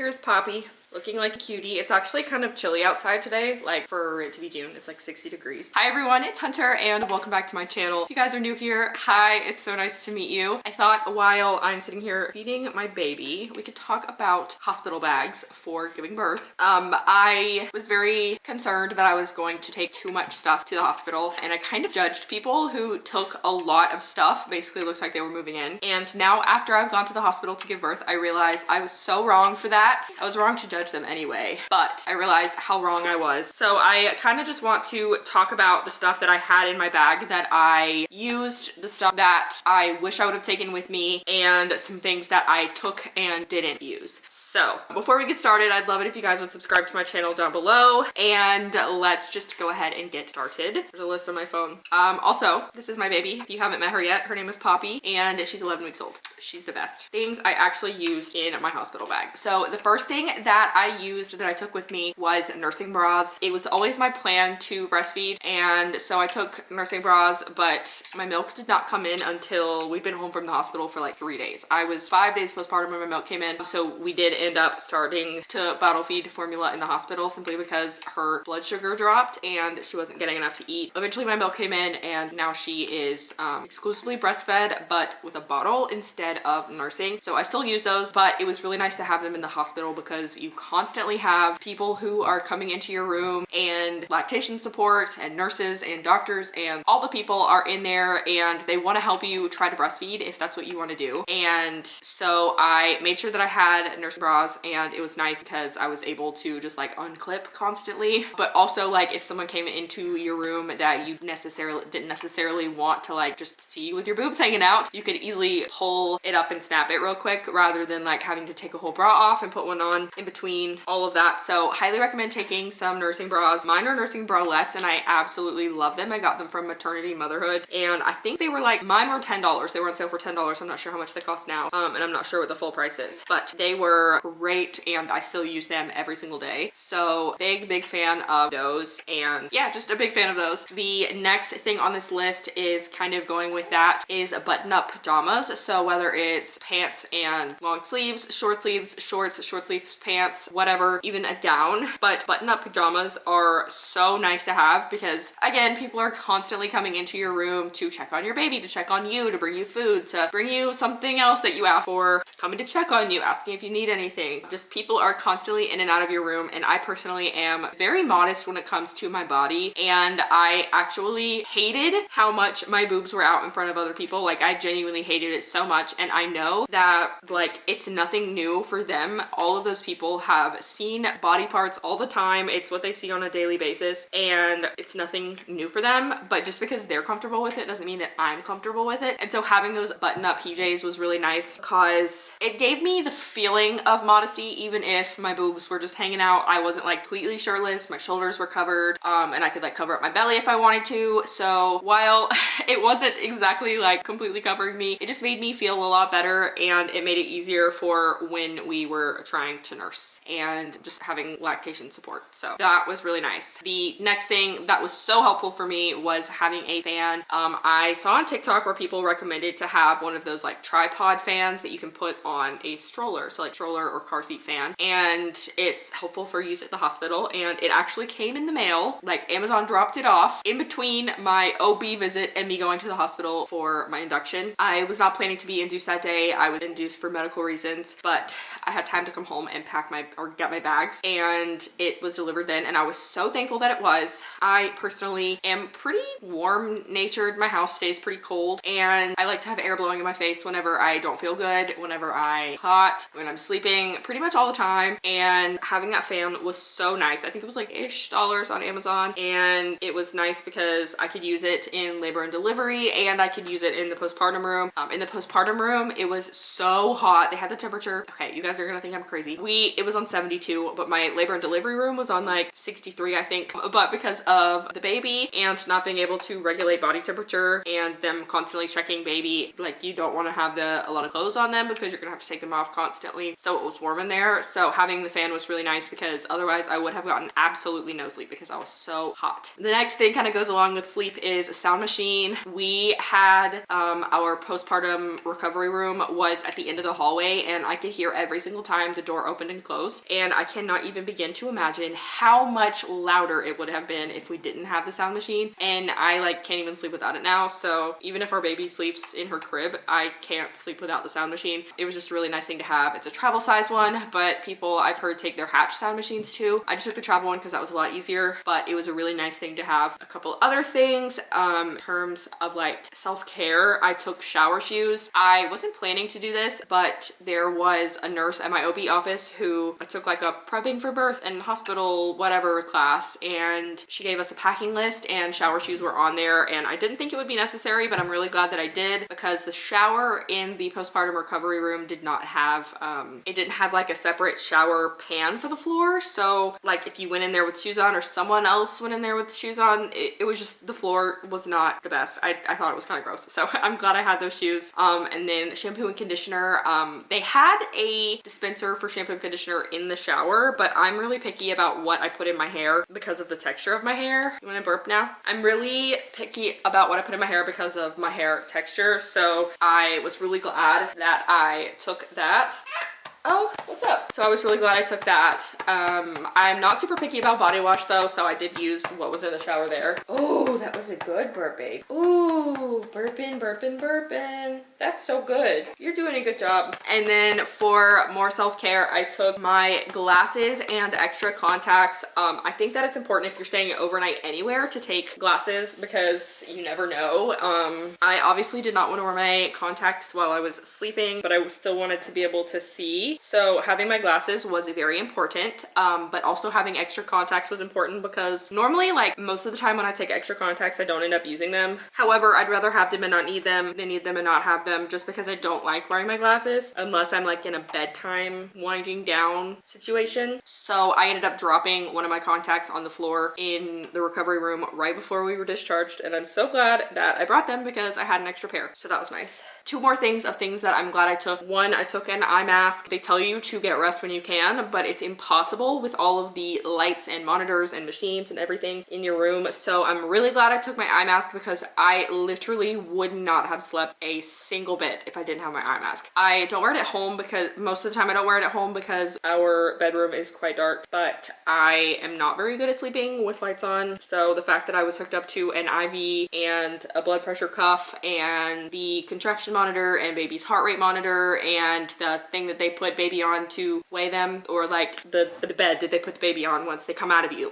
is Poppy, looking like a cutie. It's actually kind of chilly outside today, like for it to be June. It's like 60 degrees. Hi everyone, it's Hunter and welcome back to my channel. If you guys are new here, hi, it's so nice to meet you. I thought while I'm sitting here feeding my baby, we could talk about hospital bags for giving birth. I was very concerned that I was going to take too much stuff to the hospital, and I kind of judged people who took a lot of stuff, basically looked like they were moving in. And now after I've gone to the hospital to give birth, I realized I was so wrong for that. I was wrong to judge them anyway, but I realized how wrong I was. So I kind of just want to talk about the stuff that I had in my bag that I used, the stuff that I wish I would have taken with me, and some things that I took and didn't use. So before we get started, I'd love it if you guys would subscribe to my channel down below, and let's just go ahead and get started. There's a list on my phone. Also, this is my baby. If you haven't met her yet, her name is Poppy, and she's 11 weeks old. She's the best. Things I actually used in my hospital bag. So the first thing that I used that I took with me was nursing bras. It was always my plan to breastfeed, and so I took nursing bras, but my milk did not come in until we'd been home from the hospital for like 3 days. I was 5 days postpartum when my milk came in, so we did end up starting to bottle feed formula in the hospital simply because her blood sugar dropped and she wasn't getting enough to eat. Eventually my milk came in, and now she is exclusively breastfed, but with a bottle instead of nursing. So I still use those, but it was really nice to have them in the hospital because you constantly have people who are coming into your room, and lactation support and nurses and doctors and all the people are in there, and they want to help you try to breastfeed if that's what you want to do. And so I made sure that I had nursing bras, and it was nice because I was able to just like unclip constantly. But also, like, if someone came into your room that you didn't necessarily want to like just see with your boobs hanging out, you could easily pull it up and snap it real quick rather than like having to take a whole bra off and put one on in between all of that. So highly recommend taking some nursing bras. Mine are nursing bralettes and I absolutely love them. I got them from Maternity Motherhood, and I think they were like, mine were $10. They were on sale for $10. I'm not sure how much they cost now, and I'm not sure what the full price is, but they were great and I still use them every single day. So big fan of those, and yeah, just a big fan of those. The next thing on this list is kind of going with that, is button-up pajamas. So whether it's pants and long sleeves, shorts, short sleeves pants, whatever, even a gown, but button-up pajamas are so nice to have because, again, people are constantly coming into your room to check on your baby, to check on you, to bring you food, to bring you something else that you asked for, coming to check on you, asking if you need anything. Just people are constantly in and out of your room, and I personally am very modest when it comes to my body, and I actually hated how much my boobs were out in front of other people. Like, I genuinely hated it so much, and I know that like it's nothing new for them. All of those people have seen body parts all the time. It's what they see on a daily basis, and it's nothing new for them, but just because they're comfortable with it doesn't mean that I'm comfortable with it. And so having those button-up PJs was really nice because it gave me the feeling of modesty, even if my boobs were just hanging out. I wasn't like completely shirtless, my shoulders were covered, and I could like cover up my belly if I wanted to. So while it wasn't exactly like completely covering me, it just made me feel a lot better, and it made it easier for when we were trying to nurse and just having lactation support. So that was really nice. The next thing that was so helpful for me was having a fan. I saw on TikTok where people recommended to have one of those like tripod fans that you can put on a stroller, so like stroller or car seat fan, and it's helpful for use at the hospital. And it actually came in the mail, like Amazon dropped it off in between my OB visit and me going to the hospital for my induction. I was not planning to be induced that day. I was induced for medical reasons, but I had time to come home and get my bags, and it was delivered then, and I was so thankful that it was. I personally am pretty warm natured. My house stays pretty cold, and I like to have air blowing in my face whenever I don't feel good, whenever I'm hot, when I'm sleeping, pretty much all the time. And having that fan was so nice. I think it was like ish dollars on Amazon, and it was nice because I could use it in labor and delivery, and I could use it in the postpartum room. In the postpartum room, it was so hot. They had the temperature. Okay, you guys are gonna think I'm crazy. It was on 72, but my labor and delivery room was on like 63, I think. But because of the baby and not being able to regulate body temperature and them constantly checking baby, like you don't want to have a lot of clothes on them because you're gonna have to take them off constantly. So it was warm in there. So having the fan was really nice because otherwise I would have gotten absolutely no sleep because I was so hot. The next thing kind of goes along with sleep is a sound machine. We had our postpartum recovery room was at the end of the hallway, and I could hear every single time the door opened and closed closed, and I cannot even begin to imagine how much louder it would have been if we didn't have the sound machine. And I like can't even sleep without it now. So even if our baby sleeps in her crib, I can't sleep without the sound machine. It was just a really nice thing to have. It's a travel size one, but people I've heard take their Hatch sound machines too. I just took the travel one because that was a lot easier, but it was a really nice thing to have. A couple other things in terms of like self-care, I took shower shoes. I wasn't planning to do this, but there was a nurse at my OB office who I took like a prepping for birth and hospital whatever class, and she gave us a packing list and shower shoes were on there, and I didn't think it would be necessary, but I'm really glad that I did, because the shower in the postpartum recovery room did not have it didn't have like a separate shower pan for the floor. So like if you went in there with shoes on or someone else went in there with shoes on, it was just, the floor was not the best. I thought it was kind of gross, so I'm glad I had those shoes. And then shampoo and conditioner, they had a dispenser for shampoo and conditioner in the shower, but I'm really picky about what I put in my hair because of the texture of my hair. You want to burp now? I'm really picky about what I put in my hair because of my hair texture, so I was really glad that I took that. Oh, what's up? So I was really glad I took that. I'm not super picky about body wash though, so I did use what was in the shower there. Oh, that was a good burp, babe. Ooh, burping, burping, burping. That's so good. You're doing a good job. And then for more self-care, I took my glasses and extra contacts. I think that it's important if you're staying overnight anywhere to take glasses because you never know. I obviously did not want to wear my contacts while I was sleeping, but I still wanted to be able to see. So having my glasses was very important, but also having extra contacts was important because normally, like most of the time when I take extra contacts, I don't end up using them. However, I'd rather have them and not need them than need them and not have them, just because I don't like wearing my glasses unless I'm like in a bedtime winding down situation. So I ended up dropping one of my contacts on the floor in the recovery room right before we were discharged, and I'm so glad that I brought them because I had an extra pair, so that was nice. Two more things of things that I'm glad I took. One, I took an eye mask. They tell you to get rest when you can, but it's impossible with all of the lights and monitors and machines and everything in your room. So I'm really glad I took my eye mask because I literally would not have slept a single bit if I didn't have my eye mask. I don't wear it at home because most of the time I don't wear it at home because our bedroom is quite dark, but I am not very good at sleeping with lights on. So the fact that I was hooked up to an IV and a blood pressure cuff and the contraction monitor and baby's heart rate monitor and the thing that they put baby on to weigh them, or like the bed that they put the baby on once they come out of you.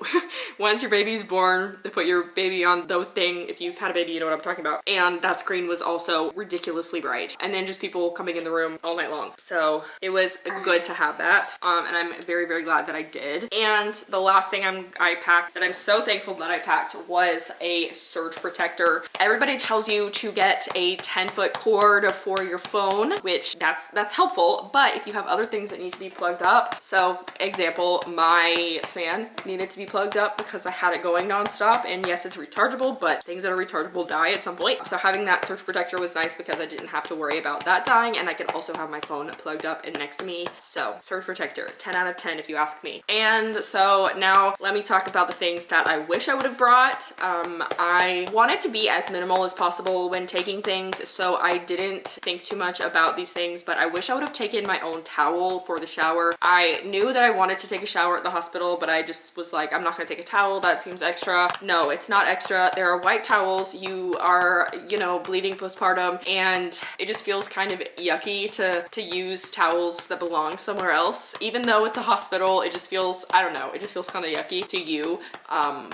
Once your baby's born, they put your baby on the thing. If you've had a baby, you know what I'm talking about. And that screen was also ridiculously bright. And then just people coming in the room all night long. So it was good to have that. And I'm very, very glad that I did. And the last thing I packed that I'm so thankful that I packed was a surge protector. Everybody tells you to get a 10-foot cord for your phone, which that's helpful, but if you have other things that need to be plugged up, so example, my fan needed to be plugged up because I had it going nonstop, and yes, it's rechargeable, but things that are rechargeable die at some point. So having that surge protector was nice because I didn't have to worry about that dying, and I could also have my phone plugged up and next to me. So surge protector, 10 out of 10 if you ask me. And so now let me talk about the things that I wish I would have brought. I wanted to be as minimal as possible when taking things, so I didn't think too much about these things, but I wish I would have taken my own towel for the shower. I knew that I wanted to take a shower at the hospital, but I just was like, I'm not gonna take a towel, that seems extra. No, it's not extra. There are white towels. You are, you know, bleeding postpartum, and it just feels kind of yucky to use towels that belong somewhere else. Even though it's a hospital, it just feels, I don't know, it just feels kind of yucky to you.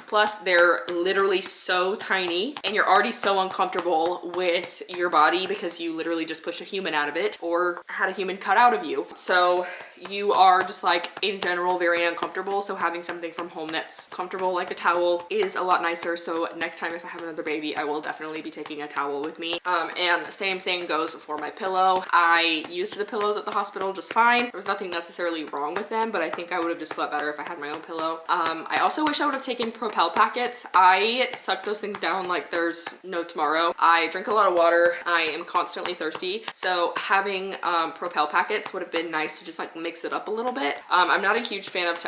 Plus they're literally so tiny and you're already so uncomfortable with your body because you literally just pushed a human out of it or had a human cut out of you. So you are just like in general very uncomfortable, so having something from home that's comfortable like a towel is a lot nicer. So next time if I have another baby, I will definitely be taking a towel with me. And the same thing goes for my pillow. I used the pillows at the hospital just fine. There was nothing necessarily wrong with them, but I think I would have just slept better if I had my own pillow. I also wish I would have taken Propel packets. I suck those things down like there's no tomorrow. I drink a lot of water. I am constantly thirsty, so having Propel packets would have been nice to just like mix it up a little bit. I'm not a huge fan of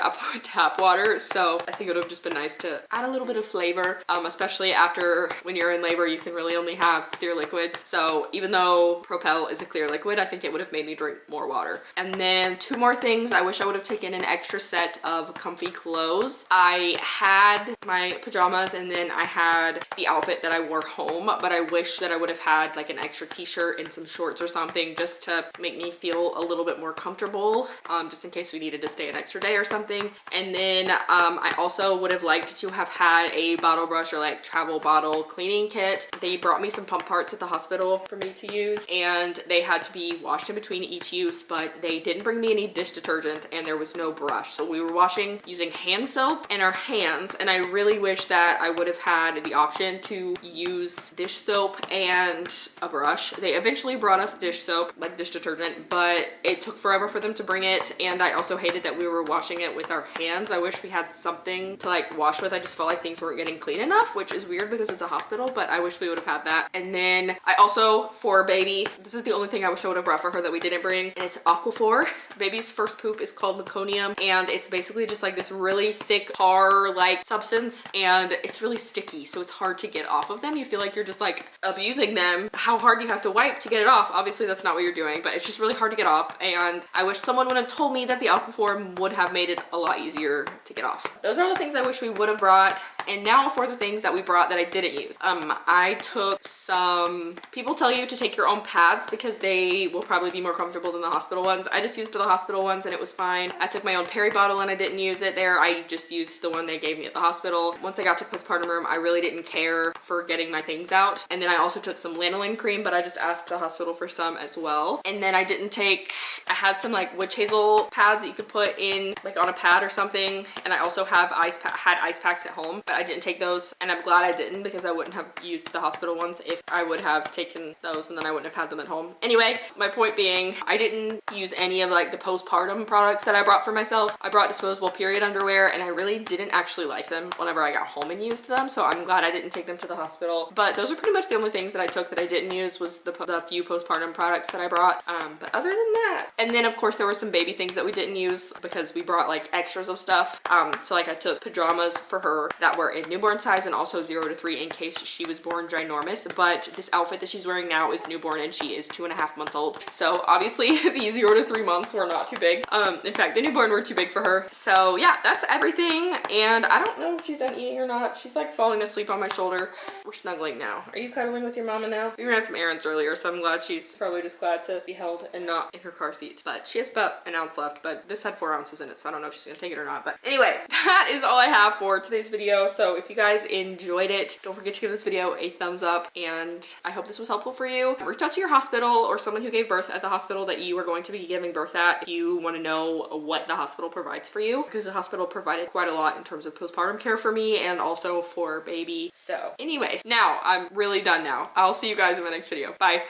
tap water, so I think it would have just been nice to add a little bit of flavor. especially after when you're in labor, you can really only have clear liquids. So even though Propel is a clear liquid, I think it would have made me drink more water. And then 2 more things. I wish I would have taken an extra set of comfy clothes. I had my pajamas and then I had the outfit that I wore home, but I wish that I would have had like an extra t-shirt and some shorts or something just to make me feel a little bit more comfortable, just in case we needed to stay an extra day or something. And then I also would have liked to have had a bottle brush or like travel bottle cleaning kit. They brought me some pump parts at the hospital for me to use, and they had to be washed in between each use, but they didn't bring me any dish detergent and there was no brush. So we were washing using hand soap and our hands, and I really wish that I would have had the option to use dish soap and a brush. They eventually brought us dish soap, like dish detergent, but it took forever for them to bring it, and I also hated that we were washing it with our hands. I wish we had something to like wash with. I just felt like things weren't getting clean enough, which is weird because it's a hospital, but I wish we would have had that. And then I also, for baby, this is the only thing I wish I would have brought for her that we didn't bring, and it's Aquaphor. Baby's first poop is called meconium, and it's basically just like this really thick tar-like substance, and it's really sticky, so it's hard to get off of them. You feel like you're just like abusing them. How hard you have to wipe to get it off. Obviously that's not what you're doing, but it's just really hard to get off, and I wish someone would have told me that the Aquaphor would have made it a lot easier to get off. Those are the things I wish we would have brought. And now for the things that we brought that I didn't use. I took some, people tell you to take your own pads because they will probably be more comfortable than the hospital ones. I just used the hospital ones and it was fine. I took my own Peri bottle and I didn't use it there. I just used the one they gave me at the hospital. Once I got to postpartum room, I really didn't care for getting my things out. And then I also took some lanolin cream, but I just asked the hospital for some as well. And then I didn't take, I had some like witch hazel pads that you could put in like on a pad or something. And I also have had ice packs at home, but I didn't take those, and I'm glad I didn't because I wouldn't have used the hospital ones if I would have taken those and then I wouldn't have had them at home. Anyway, my point being, I didn't use any of like the postpartum products that I brought for myself. I brought disposable period underwear and I really didn't actually like them whenever I got home and used them, so I'm glad I didn't take them to the hospital. But those are pretty much the only things that I took that I didn't use was the few postpartum products that I brought. But other than that, and then of course there were some baby things that we didn't use because we brought like extras of stuff. So like I took pajamas for her that were in newborn size and also 0 to 3 in case she was born ginormous, but this outfit that she's wearing now is newborn and she is 2.5 months old. So obviously the 0 to 3 months were not too big. In fact, the newborn were too big for her. So yeah, that's everything. And I don't know if she's done eating or not. She's like falling asleep on my shoulder. We're snuggling now. Are you cuddling with your mama now? We ran some errands earlier, so I'm glad she's probably just glad to be held and not in her car seat. But she has about 1 ounce left, but this had 4 ounces in it, so I don't know if she's gonna take it or not. But anyway, that is all I have for today's video. So if you guys enjoyed it, don't forget to give this video a thumbs up, and I hope this was helpful for you. Reach out to your hospital or someone who gave birth at the hospital that you are going to be giving birth at if you want to know what the hospital provides for you, because the hospital provided quite a lot in terms of postpartum care for me and also for baby. So anyway, now I'm really done now. I'll see you guys in my next video. Bye.